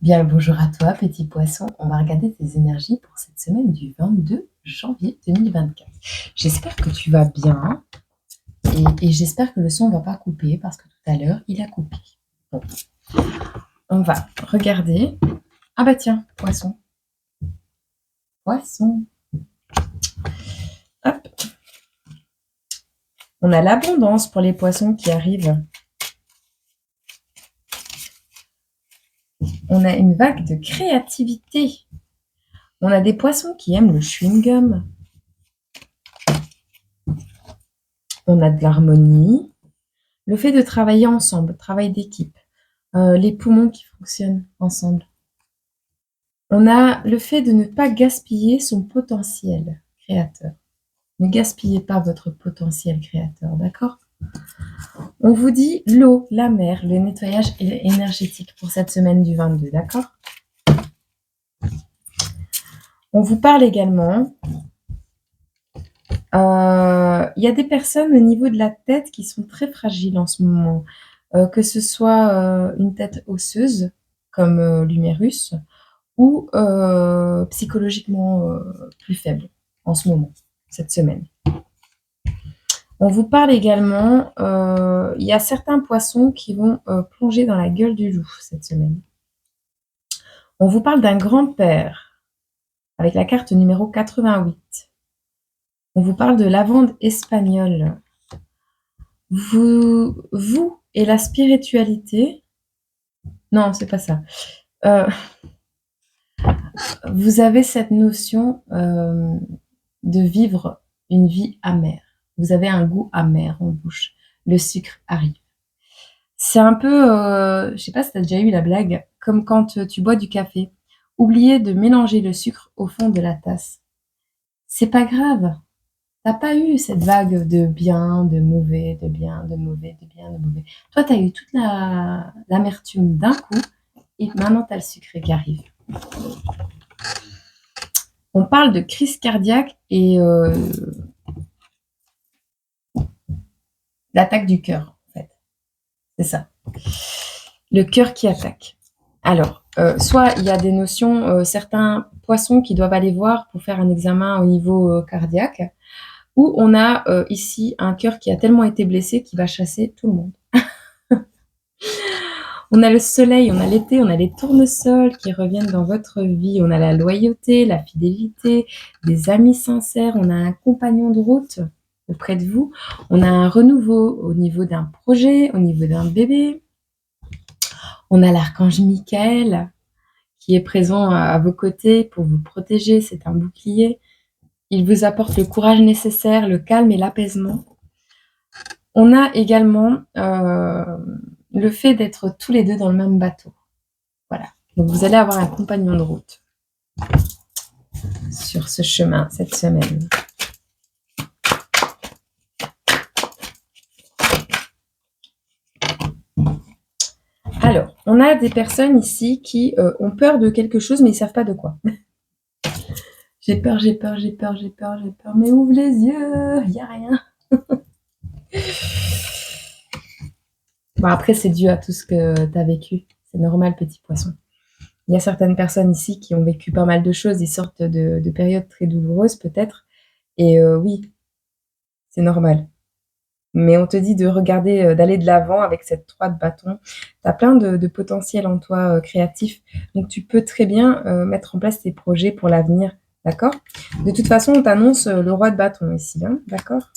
Bien le bonjour à toi, petit poisson. On va regarder tes énergies pour cette semaine du 22 janvier 2024. J'espère que tu vas bien et j'espère que le son ne va pas couper parce que tout à l'heure, il a coupé. Bon, on va regarder. Ah bah tiens, poisson. Poisson. Hop. On a l'abondance pour les poissons qui arrivent. On a une vague de créativité. On a des poissons qui aiment le chewing-gum. On a de l'harmonie. Le fait de travailler ensemble, travail d'équipe. Les poumons qui fonctionnent ensemble. On a le fait de ne pas gaspiller son potentiel créateur. Ne gaspillez pas votre potentiel créateur, d'accord? On vous dit l'eau, la mer, le nettoyage énergétique pour cette semaine du 22, d'accord? On vous parle également. Il y a des personnes au niveau de la tête qui sont très fragiles en ce moment. Que ce soit une tête osseuse, comme l'humérus, ou psychologiquement plus faible en ce moment, cette semaine. On vous parle également, il y a certains poissons qui vont plonger dans la gueule du loup cette semaine. On vous parle d'un grand-père avec la carte numéro 88. On vous parle de lavande espagnole. Vous et la spiritualité. Non, c'est pas ça. Vous avez cette notion de vivre une vie amère. Vous avez un goût amer en bouche. Le sucre arrive. C'est un peu, je sais pas si tu as déjà eu la blague, comme quand tu bois du café. Oubliez de mélanger le sucre au fond de la tasse. C'est pas grave. T'as pas eu cette vague de bien, de mauvais, de bien, de mauvais, de bien, de mauvais. Toi, tu as eu toute l'amertume d'un coup et maintenant tu as le sucre qui arrive. On parle de crise cardiaque et l'attaque du cœur, en fait. C'est ça. Le cœur qui attaque. Alors, soit il y a des notions, certains poissons qui doivent aller voir pour faire un examen au niveau cardiaque, ou on a ici un cœur qui a tellement été blessé qu'il va chasser tout le monde. On a le soleil, on a l'été, on a les tournesols qui reviennent dans votre vie, on a la loyauté, la fidélité, des amis sincères, on a un compagnon de route auprès de vous, on a un renouveau au niveau d'un projet, au niveau d'un bébé. On a l'archange Michael qui est présent à vos côtés pour vous protéger, c'est un bouclier. Il vous apporte le courage nécessaire, le calme et l'apaisement. On a également le fait d'être tous les deux dans le même bateau. Voilà. Donc vous allez avoir un compagnon de route sur ce chemin cette semaine. Alors, on a des personnes ici qui ont peur de quelque chose, mais ils ne savent pas de quoi. J'ai peur, j'ai peur, j'ai peur, j'ai peur, j'ai peur, mais ouvre les yeux, il n'y a rien. Bon, après, c'est dû à tout ce que tu as vécu. C'est normal, petit poisson. Il y a certaines personnes ici qui ont vécu pas mal de choses, des sortes de périodes très douloureuses peut-être. Et oui, c'est normal. Mais on te dit de regarder, d'aller de l'avant avec cette 3 de bâton. Tu as plein de potentiel en toi créatif. Donc tu peux très bien mettre en place tes projets pour l'avenir. D'accord? De toute façon, on t'annonce le roi de bâton ici. Hein, d'accord?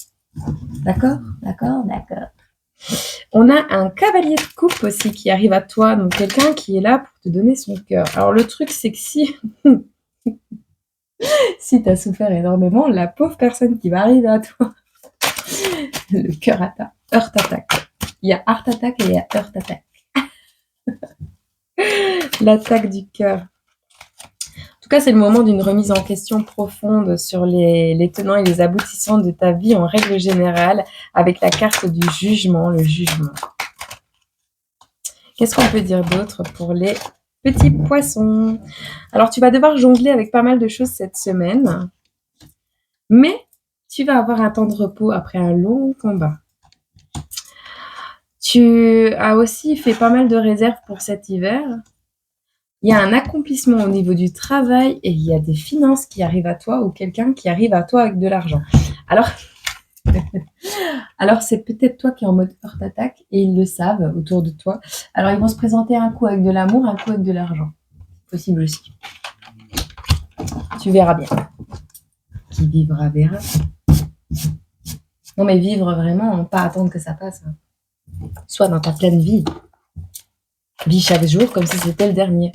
D'accord? D'accord? D'accord. On a un cavalier de coupe aussi qui arrive à toi. Donc quelqu'un qui est là pour te donner son cœur. Alors le truc, c'est que si tu as souffert énormément, la pauvre personne qui va arriver à toi, le cœur attaque, heart attack. Il y a heart attack et il y a heart attack. L'attaque du cœur. En tout cas, c'est le moment d'une remise en question profonde sur les tenants et les aboutissants de ta vie en règle générale, avec la carte du jugement, le jugement. Qu'est-ce qu'on peut dire d'autre pour les petits poissons? Alors, tu vas devoir jongler avec pas mal de choses cette semaine, mais tu vas avoir un temps de repos après un long combat. Tu as aussi fait pas mal de réserves pour cet hiver. Il y a un accomplissement au niveau du travail et il y a des finances qui arrivent à toi ou quelqu'un qui arrive à toi avec de l'argent. Alors, alors c'est peut-être toi qui es en mode heart attack et ils le savent autour de toi. Alors, ils vont se présenter un coup avec de l'amour, un coup avec de l'argent. Possible aussi. Tu verras bien. Qui vivra verra. Non, mais vivre vraiment, pas attendre que ça passe. Sois dans ta pleine vie. Vis chaque jour comme si c'était le dernier.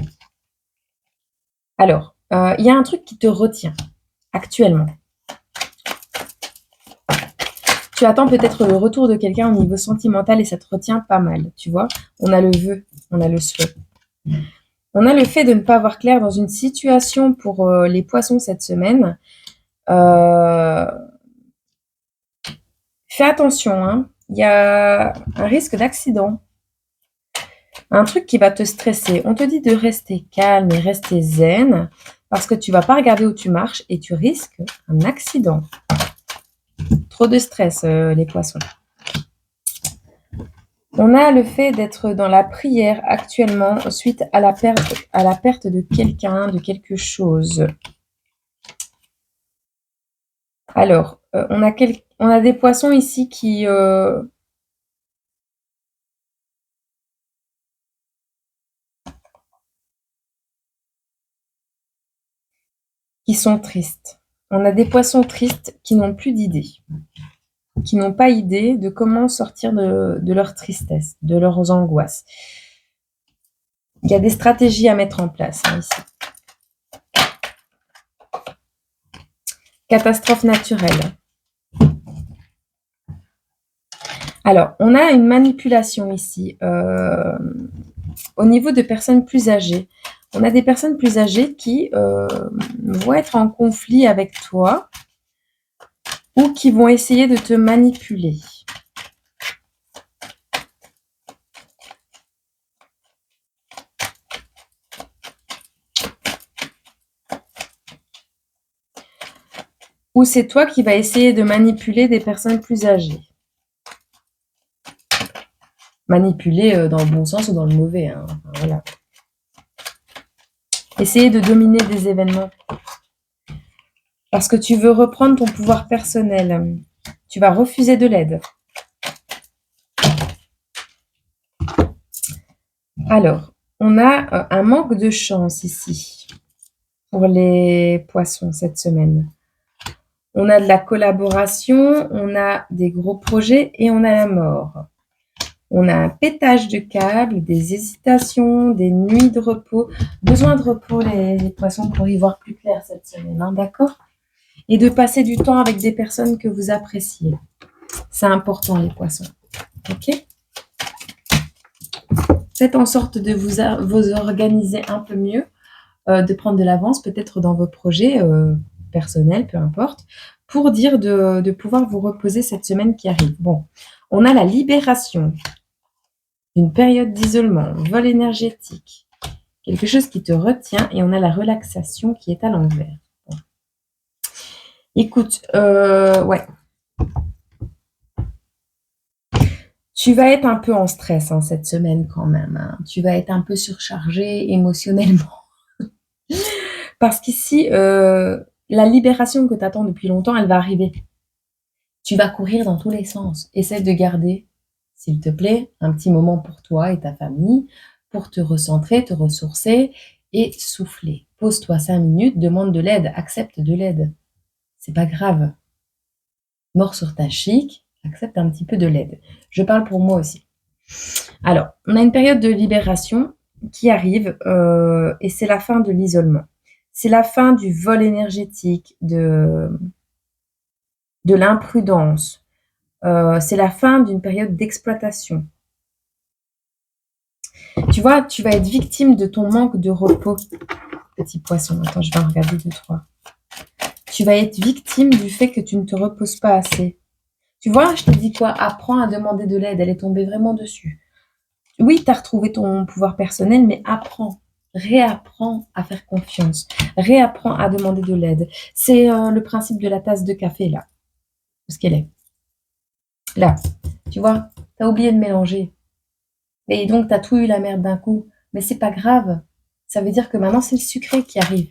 Alors, il y a un truc qui te retient actuellement. Tu attends peut-être le retour de quelqu'un au niveau sentimental et ça te retient pas mal, tu vois. On a le vœu, on a le souhait. On a le fait de ne pas voir clair dans une situation pour les poissons cette semaine. Fais attention, hein. Il y a un risque d'accident. Un truc qui va te stresser. On te dit de rester calme et rester zen parce que tu vas pas regarder où tu marches et tu risques un accident. Trop de stress, les poissons. On a le fait d'être dans la prière actuellement suite à la perte de quelqu'un, de quelque chose. Alors, on a des poissons ici qui sont tristes. On a des poissons tristes qui n'ont plus d'idées, qui n'ont pas idée de comment sortir de leur tristesse, de leurs angoisses. Il y a des stratégies à mettre en place ici. Catastrophe naturelle. Alors, on a une manipulation ici au niveau de personnes plus âgées. On a des personnes plus âgées qui vont être en conflit avec toi ou qui vont essayer de te manipuler. Ou c'est toi qui vas essayer de manipuler des personnes plus âgées. Manipuler dans le bon sens ou dans le mauvais. Hein. Enfin, voilà. Essayer de dominer des événements. Parce que tu veux reprendre ton pouvoir personnel. Tu vas refuser de l'aide. Alors, on a un manque de chance ici pour les poissons cette semaine. On a de la collaboration, on a des gros projets et on a la mort. On a un pétage de câbles, des hésitations, des nuits de repos. Besoin de repos, les poissons, pour y voir plus clair cette semaine, hein, d'accord? Et de passer du temps avec des personnes que vous appréciez. C'est important, les poissons. Ok? Faites en sorte de vous organiser un peu mieux, de prendre de l'avance peut-être dans vos projets personnels, peu importe, pour dire de pouvoir vous reposer cette semaine qui arrive. Bon, on a la libération d'une période d'isolement, vol énergétique, quelque chose qui te retient, et on a la relaxation qui est à l'envers. Bon. Écoute, ouais. Tu vas être un peu en stress hein, cette semaine quand même. Hein. Tu vas être un peu surchargé émotionnellement. Parce qu'ici, la libération que tu attends depuis longtemps, elle va arriver. Tu vas courir dans tous les sens. Essaie de garder, s'il te plaît, un petit moment pour toi et ta famille, pour te recentrer, te ressourcer et souffler. Pose-toi 5 minutes, demande de l'aide, accepte de l'aide. C'est pas grave. Mors sur ta chic, accepte un petit peu de l'aide. Je parle pour moi aussi. Alors, on a une période de libération qui arrive et c'est la fin de l'isolement. C'est la fin du vol énergétique, de l'imprudence. C'est la fin d'une période d'exploitation. Tu vois, tu vas être victime de ton manque de repos, petit poisson. Attends, je vais en regarder 2, 3. Tu vas être victime du fait que tu ne te reposes pas assez. Tu vois, je te dis quoi? Apprends à demander de l'aide. Elle est tombée vraiment dessus. Oui, tu as retrouvé ton pouvoir personnel, mais apprends. Réapprends à faire confiance. Réapprends à demander de l'aide. C'est le principe de la tasse de café, là. Ce qu'elle est. Là. Tu vois, tu as oublié de mélanger. Et donc, tu as tout eu la merde d'un coup. Mais c'est pas grave. Ça veut dire que maintenant, c'est le sucré qui arrive.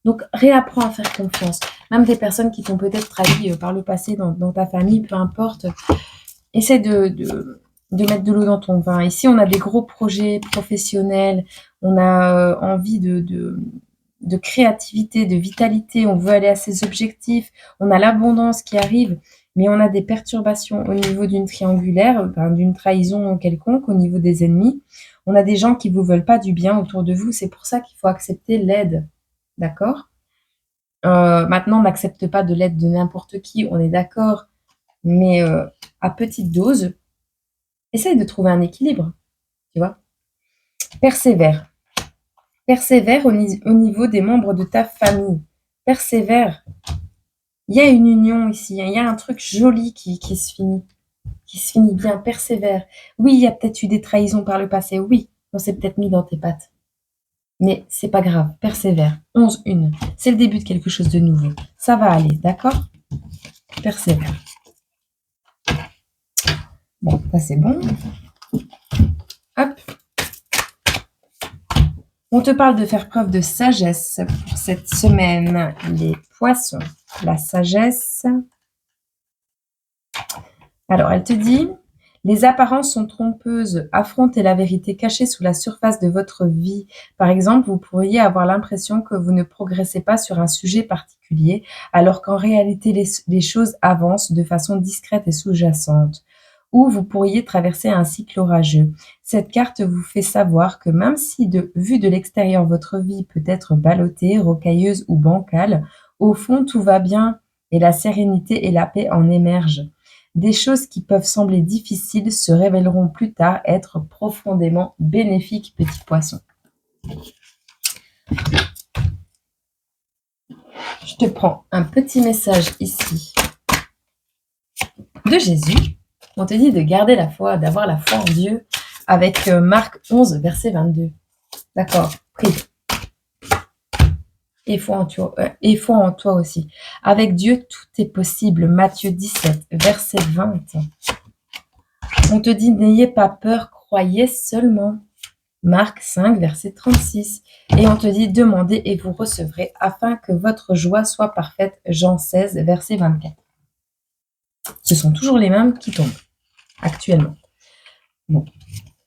Donc, réapprends à faire confiance. Même des personnes qui t'ont peut-être trahi par le passé dans ta famille, peu importe, essaie de mettre de l'eau dans ton vin. Ici, on a des gros projets professionnels, on a envie de créativité, de vitalité, on veut aller à ses objectifs, on a l'abondance qui arrive, mais on a des perturbations au niveau d'une triangulaire, d'une trahison quelconque, au niveau des ennemis. On a des gens qui vous veulent pas du bien autour de vous, c'est pour ça qu'il faut accepter l'aide, d'accord? Maintenant, on n'accepte pas de l'aide de n'importe qui, on est d'accord, mais à petite dose, essaye de trouver un équilibre, tu vois. Persévère. Persévère au niveau des membres de ta famille. Persévère. Il y a une union ici, hein. Il y a un truc joli qui se finit bien. Persévère. Oui, il y a peut-être eu des trahisons par le passé. Oui, on s'est peut-être mis dans tes pattes. Mais c'est pas grave. Persévère. 11-1. C'est le début de quelque chose de nouveau. Ça va aller, d'accord? Persévère. Bon, ça c'est bon. Hop. On te parle de faire preuve de sagesse pour cette semaine, les poissons. La sagesse. Alors, elle te dit, les apparences sont trompeuses. Affrontez la vérité cachée sous la surface de votre vie. Par exemple, vous pourriez avoir l'impression que vous ne progressez pas sur un sujet particulier, alors qu'en réalité, les choses avancent de façon discrète et sous-jacente. Ou vous pourriez traverser un cycle orageux. Cette carte vous fait savoir que même si vu de l'extérieur votre vie peut être ballottée, rocailleuse ou bancale, au fond tout va bien et la sérénité et la paix en émergent. Des choses qui peuvent sembler difficiles se révéleront plus tard être profondément bénéfiques, petit poisson. Je te prends un petit message ici de Jésus. On te dit de garder la foi, d'avoir la foi en Dieu avec Marc 11, verset 22. D'accord, prie. Et foi en toi aussi. Avec Dieu, tout est possible. Matthieu 17, verset 20. On te dit, n'ayez pas peur, croyez seulement. Marc 5, verset 36. Et on te dit, demandez et vous recevrez, afin que votre joie soit parfaite. Jean 16, verset 24. Ce sont toujours les mêmes qui tombent, actuellement. Bon,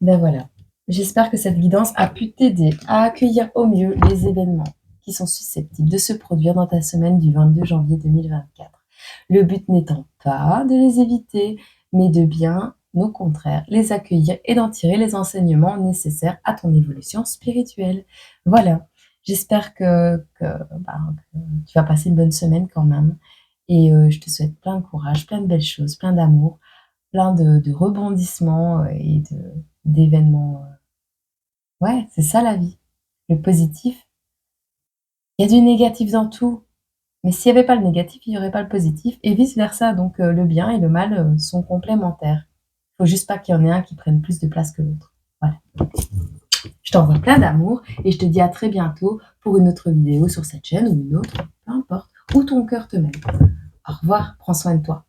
ben voilà. J'espère que cette guidance a pu t'aider à accueillir au mieux les événements qui sont susceptibles de se produire dans ta semaine du 22 janvier 2024. Le but n'étant pas de les éviter, mais de bien, au contraire, les accueillir et d'en tirer les enseignements nécessaires à ton évolution spirituelle. Voilà, j'espère que tu vas passer une bonne semaine quand même. Et je te souhaite plein de courage, plein de belles choses, plein d'amour, plein de rebondissements et d'événements. Ouais, c'est ça la vie. Le positif. Il y a du négatif dans tout. Mais s'il n'y avait pas le négatif, il n'y aurait pas le positif. Et vice-versa. Donc le bien et le mal sont complémentaires. Il faut juste pas qu'il y en ait un qui prenne plus de place que l'autre. Voilà. Je t'envoie plein d'amour et je te dis à très bientôt pour une autre vidéo sur cette chaîne ou une autre, peu importe, où ton cœur te mène. Au revoir, prends soin de toi.